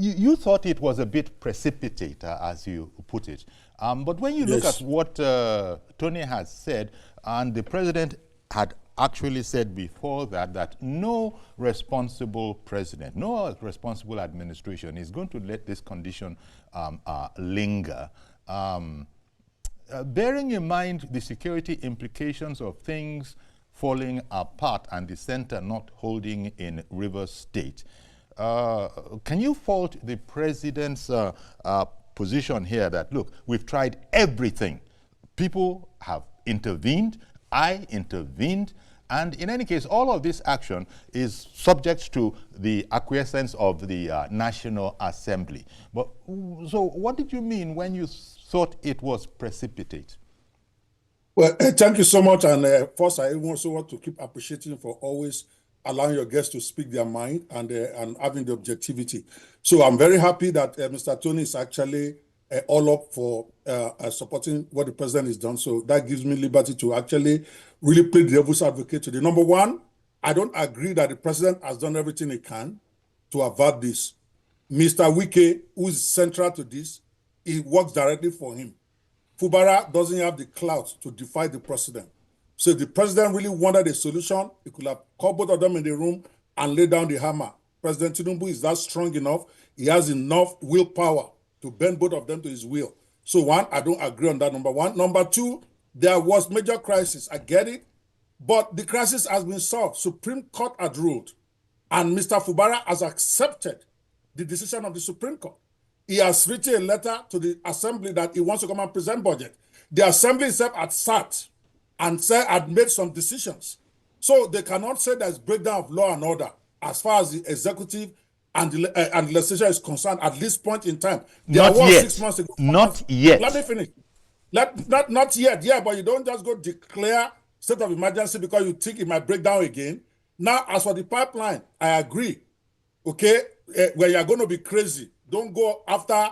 you thought it was a bit precipitate, as you put it. But when you look at what Tony has said, and the president had actually said before that no responsible president, no responsible administration is going to let this condition linger. Bearing in mind the security implications of things falling apart and the center not holding in Rivers State, can you fault the president's position here that, look, we've tried everything. People have intervened, I intervened, and in any case, all of this action is subject to the acquiescence of the National Assembly. But so what did you mean when you thought it was precipitate? Well, thank you so much. And first, I also want to keep appreciating for always allowing your guests to speak their mind and having the objectivity. So I'm very happy that Mr. Tony is actually all up for supporting what the president has done. So that gives me liberty to actually really play the devil's advocate today. Number one, I don't agree that the president has done everything he can to avert this. Mr. Wike, who is central to this, he works directly for him. Fubara doesn't have the clout to defy the president. So if the president really wanted a solution, he could have called both of them in the room and laid down the hammer. President Tinubu is that strong enough. He has enough willpower to bend both of them to his will. So one, I don't agree on that, number one. Number two, there was major crisis. I get it. But the crisis has been solved. Supreme Court had ruled. And Mr. Fubara has accepted the decision of the Supreme Court. He has written a letter to the Assembly that he wants to come and present budget. The Assembly itself had sat and said had made some decisions. So they cannot say there's breakdown of law and order as far as the executive and the legislature is concerned at this point in time. Not yet. 6 months ago. Not yet. Let me finish. Not yet, yeah, but you don't just go declare state of emergency because you think it might break down again. Now, as for the pipeline, I agree. Okay, where you're going to be crazy. Don't go after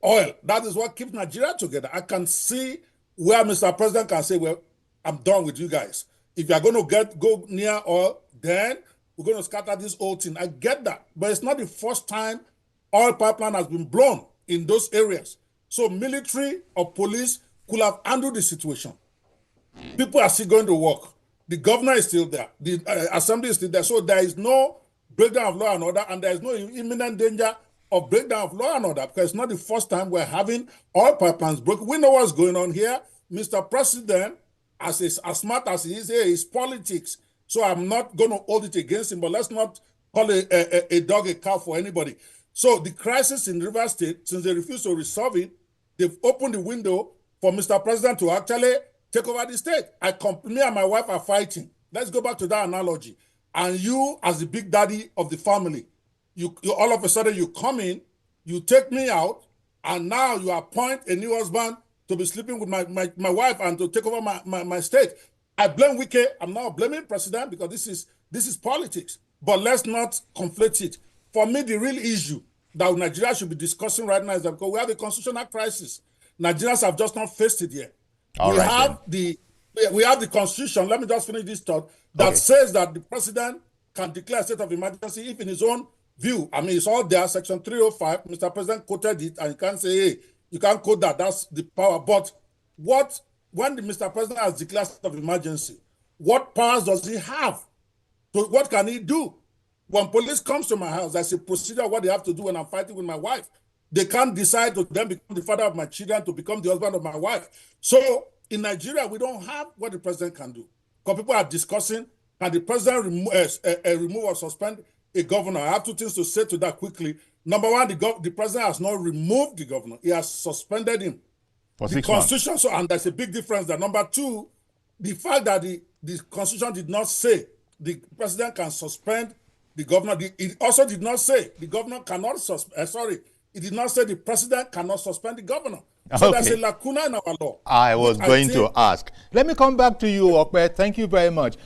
oil. That is what keeps Nigeria together. I can see where Mr. President can say, well, I'm done with you guys. If you're going to go near oil, then we're going to scatter this whole thing. I get that. But it's not the first time oil pipeline has been blown in those areas. So military or police could have handled the situation. People are still going to work. The governor is still there. The assembly is still there. So there is no breakdown of law and order, and there is no imminent danger of breakdown of law and order, because it's not the first time we're having oil pipelines broken. We know what's going on here. Mr. President, as smart as he is politics. So I'm not going to hold it against him, but let's not call a dog a cow for anybody. So the crisis in Rivers State, since they refuse to resolve it, they've opened the window for Mr. President to actually take over the state. Me and my wife are fighting. Let's go back to that analogy. And you, as the big daddy of the family, you all of a sudden you come in, you take me out, and now you appoint a new husband to be sleeping with my wife and to take over my state. I blame Wike. I'm not blaming president because this is politics. But let's not conflate it. For me, the real issue that Nigeria should be discussing right now is that because we have a constitutional crisis. Nigerians have just not faced it yet. We have the constitution. Let me just finish this thought that says that the president can declare a state of emergency if in his own view. I mean, it's all there, section 305. Mr. President quoted it, and you can't say, hey, you can't quote that. That's the power. But when the Mr. President has declared state of emergency, what powers does he have? So what can he do? When police comes to my house, there's a procedure what they have to do when I'm fighting with my wife. They can't decide to then become the father of my children, to become the husband of my wife. So in Nigeria, we don't have what the president can do. Because people are discussing, can the president remove or suspend a governor? I have two things to say to that quickly. Number one, the president has not removed the governor. He has suspended him. For the 6 constitution, months. and there's a big difference there. Number two, the fact that the constitution did not say the president can suspend the governor. It also did not say the governor cannot suspend. It did not say the president cannot suspend the governor. So there's a lacuna in our law. I was going to ask. Let me come back to you, Okpe. Thank you very much.